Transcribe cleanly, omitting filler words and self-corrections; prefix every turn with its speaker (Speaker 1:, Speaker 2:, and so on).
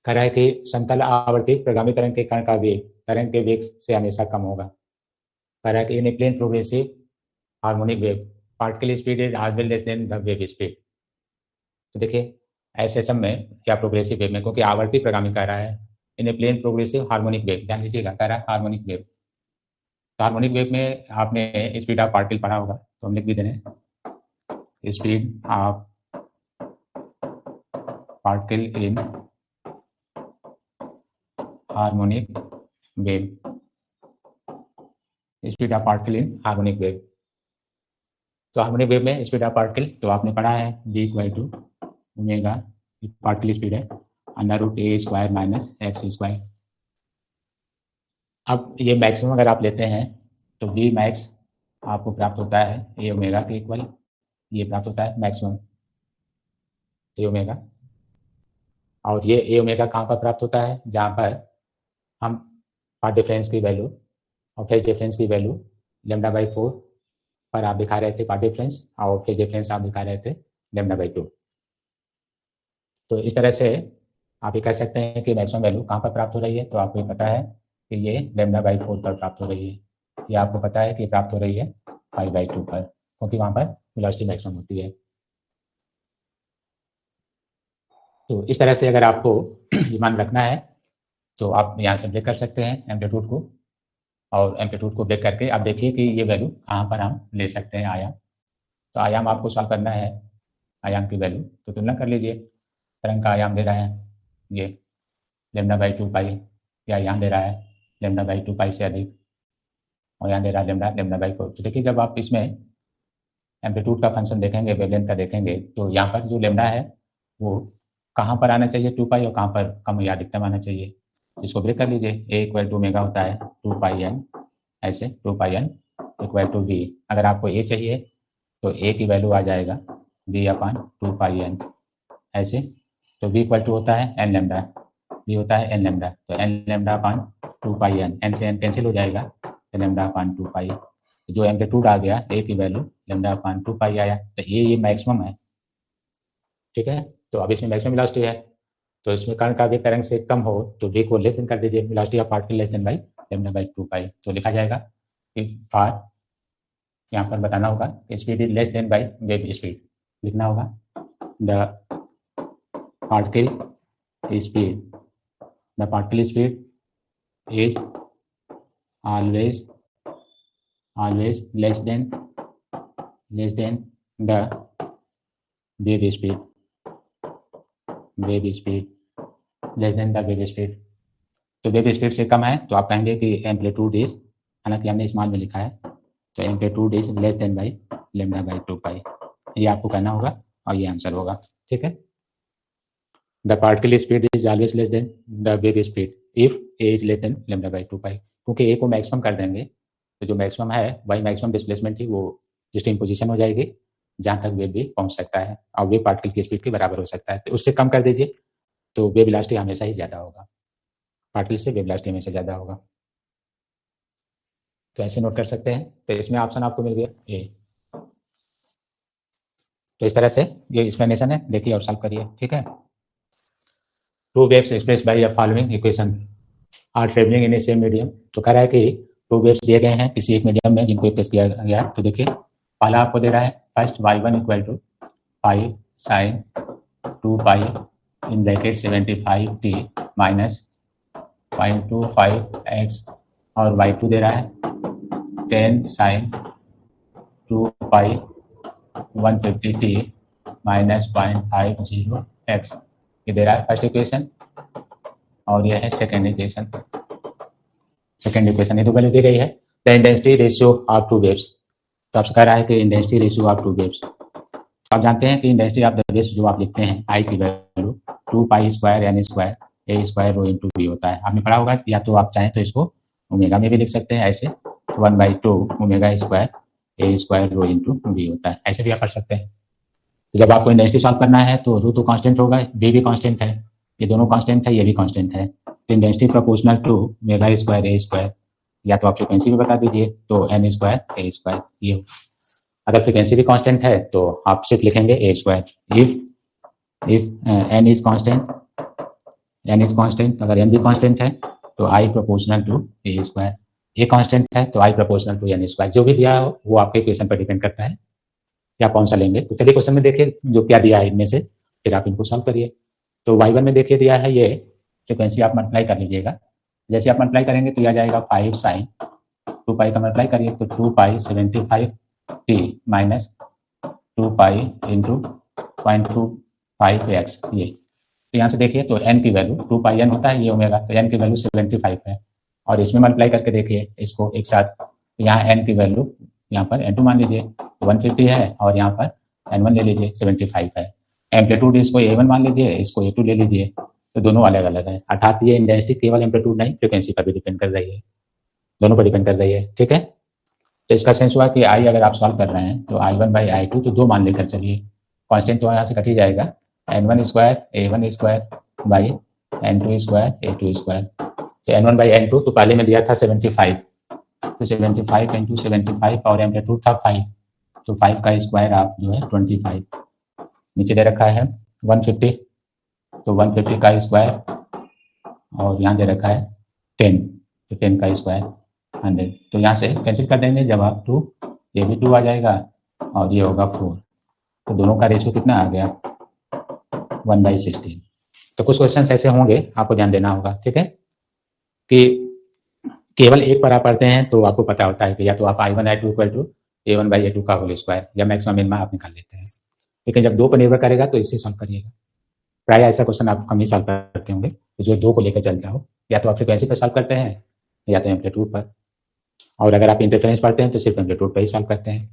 Speaker 1: कह रहा है कि समतल आवर्ती प्रगामी तरंग के कण का वेग तरंग के वेग से हमेशा कम होगा। कह रहा है कि in a plane progressive harmonic wave particle speed is always less than the wave speed. तो देखिए ऐसे सम में या प्रोग्रेसिव वेव में, क्योंकि आवर्ती प्रगामी कह रहा है, इन a plane progressive harmonic wave, ध्यान दीजिएगा, कह रहा है हार्मोनिक वेव। तो हार्मोनिक वेव में आपने स्पीड ऑफ पार्टिकल पढ़ा होगा, तो हम लिख भी दे रहे हैं speed of particle in harmonic wave, speed of particle in harmonic wave. तो हार्मोनिक वेव में स्पीड ऑफ पार्टिकल तो आपने पढ़ा है v equal to omega, particle speed है, under root A square minus X square. अब ये मैक्सिमम अगर आप लेते हैं तो v मैक्स आपको प्राप्त होता है ए ओमेगा के इक्वल, ये प्राप्त होता है मैक्सिमम ए ओमेगा। और ये ए ओमेगा कहाँ पर प्राप्त होता है, जहाँ पर हम पार्ट डिफरेंस की वैल्यू और फेज डिफरेंस की वैल्यू λ/4 पर आप दिखा रहे थे पार्ट डिफरेंस, और फेज डिफरेंस आप दिखा रहे थे λ/2। तो इस तरह से आप ये कह सकते हैं कि मैक्सिमम वैल्यू कहाँ पर प्राप्त हो रही है, तो आपको ये पता है कि ये λ/4 पर प्राप्त हो रही है। ये आपको पता है कि प्राप्त हो रही है π/2 पर, क्योंकि वहाँ पर वेलोसिटी मैक्सिमम होती है। तो इस तरह से अगर आपको मान रखना है तो आप यहाँ से ब्रेक कर सकते हैं एम्पलीट्यूड को, और एम्पलीट्यूड को ब्रेक करके आप देखिए कि ये वैल्यू कहाँ पर हम ले सकते हैं आयाम। तो आयाम आपको सॉल्व करना है, आयाम की वैल्यू तो तुलना कर लीजिए। तरंग का आयाम दे रहा है ये λ/2 पाई, या यहाँ दे रहा है λ/2 पाई से अधिक, और यहाँ दे रहा है λ/4। तो देखिए जब आप इसमें एम्पलीट्यूड का फंक्शन देखेंगे, वेवलेंथ का देखेंगे, तो यहाँ पर जो λ है वो कहाँ पर आना चाहिए 2 पाई, और कहाँ पर कम या अधिकतम आना चाहिए। इसको ब्रेक कर लीजिए, ए इक्वल टू ओमेगा होता है 2 पाई एन, ऐसे 2 पाई एन इक्वल टू वी। अगर आपको ए चाहिए तो ए की वैल्यू आ जाएगा v/2 पाई एन, ऐसे। तो v इक्वल टू होता है एन लेमडा, v होता है एन लेमडा, तो एन λ/2 पाई एन, एन से एन कैंसिल हो जाएगा, तो λ/2 पाई। जो एम्पलीट्यूड आ गया ए की वैल्यू λ/2 पाई आया, तो ये मैक्सिमम है, ठीक है। तो अब इसमें मैक्सिमम वेलोसिटी है, तो इसमें कण का वेग तरंग से कम हो तो v को लेस देन कर दीजिए, velocity of particle less than by λ/2 pi. तो लिखा जाएगा कि फार, यहाँ पर बताना होगा speed is less than by wave speed, लिखना होगा the particle speed is always less than the wave speed less than the wave speed। तो वेव स्पीड से कम है तो आप कहेंगे कि एम्पलीट्यूड इज, हालांकि हमने स्मॉल में लिखा है, तो amplitude is less than by λ/2 pi, ये आपको कहना होगा और ये आंसर होगा, ठीक है। The particle speed is always less than the wave speed if A is less than λ/2 pi, क्योंकि ए को मैक्सिमम कर देंगे तो जो मैक्सिमम है वही मैक्सिमम डिस्प्लेसमेंट ही वो डिस्टिंक्ट पोजीशन हो जाएगी जहां तक वेव भी पहुंच सकता है, और वेव पार्टिकल की स्पीड के बराबर हो सकता है। तो उससे कम कर दीजिए तो वेव वेलोसिटी हमेशा ही ज्यादा होगा, पार्टिकल से वेव वेलोसिटी हमेशा ज्यादा होगा। तो ऐसे नोट कर सकते हैं। तो इसमें ऑप्शन आपको मिल गया ए। तो इस तरह से ये एक्सप्लेनेशन है, देखिए और सॉल्व करिए, ठीक है। Two waves expressed by the following equation are travelling in a same medium. तो कह रहा है कि टू वेव्स दिए गए हैं किसी एक मीडियम में जिनको एक्सप्रेस किया गया है। तो देखिए पहला आपको दे रहा है first y1 equal to 5 sin 2 pi इन ब्रैकेट 75t माइनस 0.25x, और y2 दे रहा है 10 sin 2 पाई 150t माइनस 0.50x, ये दे रहा है फर्स्ट इक्वेशन, और यह है सेकेंड इक्वेशन। ये तो वैल्यू दी गई है। The intensity ratio of two waves, तो आपसे कह रहा है कि intensity ratio of two waves. आप जानते हैं कि इंटेंसिटी ऑफ द वेव्स जो आप लिखते हैं आई की value 2 pi square N square A square rho into V होता है, आपने पढ़ा होगा। या तो आप चाहें तो इसको ओमेगा में भी लिख सकते हैं, ऐसे 1/2 omega square A square rho into V होता है, ऐसे भी आप पढ़ सकते हैं। तो जब आपको इंटेंसिटी सॉल्व करना है तो रो तो कांस्टेंट होगा, वी भी कांस्टेंट है, ये दोनों कांस्टेंट है, ये भी कांस्टेंट है। तो intensity proportional to omega square A square, या तो आप फ्रीक्वेंसी भी बता दीजिए तो एन स्क्वायर ए स्क्वायर, ये अगर फ्रीक्वेंसी भी कांस्टेंट है तो आप सिर्फ लिखेंगे A square. If n is constant n is constant, अगर एन भी कांस्टेंट है तो I proportional to A square, A constant है तो I proportional to n square, जो भी दिया हो वो आपके इक्वेशन पर डिपेंड करता है कि आप कौन सा लेंगे। तो चलिए क्वेश्चन में देखिए जो क्या दिया है इनमें से, फिर आप इनको सॉल्व करिए। तो y1 में देखिए दिया है ये फ्रिक्वेंसी, आप मल्टीप्लाई कर लीजिएगा। जैसे आप मल्टीप्लाई करेंगे तो यह आ जाएगा 5 साइन 2 पाई का मल्टीप्लाई करिए तो 2 पाई 75 T minus 2 pi into 0.25x ये। तो यहाँ से देखिए तो n की वैल्यू 2 पाई n होता है ये ओमेगा, तो n की वैल्यू 75 है। और इसमें मल्टीप्लाई करके देखिए इसको एक साथ, तो यहाँ n की वैल्यू यहाँ पर n2 मान लीजिए 150 है और यहाँ पर n1 ले लीजिए 75 है। एम्पलीट्यूड इसको a1 मान लीजिए, इसको a2 ले लीजिए, तो दोनों अलग अलग है। अर्थात ये इंटेंसिटी केवल एम्पलीट्यूड नहीं फ्रिक्वेंसी पर भी डिपेंड कर रही है, दोनों पर डिपेंड कर रही है। ठीक है, तो इसका सेंस हुआ कि आई अगर आप सॉल्व कर रहे हैं तो I one by I two, तो 2 मान लेकर चलिए, कॉन्स्टेंट तो यहाँ से कट ही जाएगा, n1 square a1 square by n2 square a2 square. तो n1 बाई n2 तो पहले में दिया था 75, तो 75 इंटू 75 और एम्पलीट्यूड था 5, तो 5 का स्क्वायर आप जो है 25, नीचे दे रखा है 150, तो 150 का स्क्वायर और यहाँ दे रखा है 10, तो 10 का स्क्वायर 100, तो यहाँ से कैंसिल कर देंगे जब आप 2, ये भी 2 आ जाएगा और ये होगा 4, तो दोनों का रेशियो कितना आ गया 1/16। तो कुछ क्वेश्चन ऐसे होंगे आपको ध्यान देना होगा। ठीक है, कि केवल एक पर आप पढ़ते हैं तो आपको पता होता है कि या तो आप I1 I2 equal to A1 by A2 का होल स्क्वायर या मैक्सिमम मिनिमम आप निकाल लेते हैं, लेकिन जब 2 पर निर्भर करेगा तो इससे सॉल्व करिएगा। प्राय ऐसा क्वेश्चन आप कम ही सॉल्व करते होंगे जो 2 को लेकर चलता हो, या तो आप फ्रिक्वेंसी पर सॉल्व करते हैं या तो एम्पलीट्यूड पर, और अगर आप इंटरफेरेंस पढ़ते हैं तो सिर्फ एम्पलीट्यूड पर ही सॉल्व करते हैं।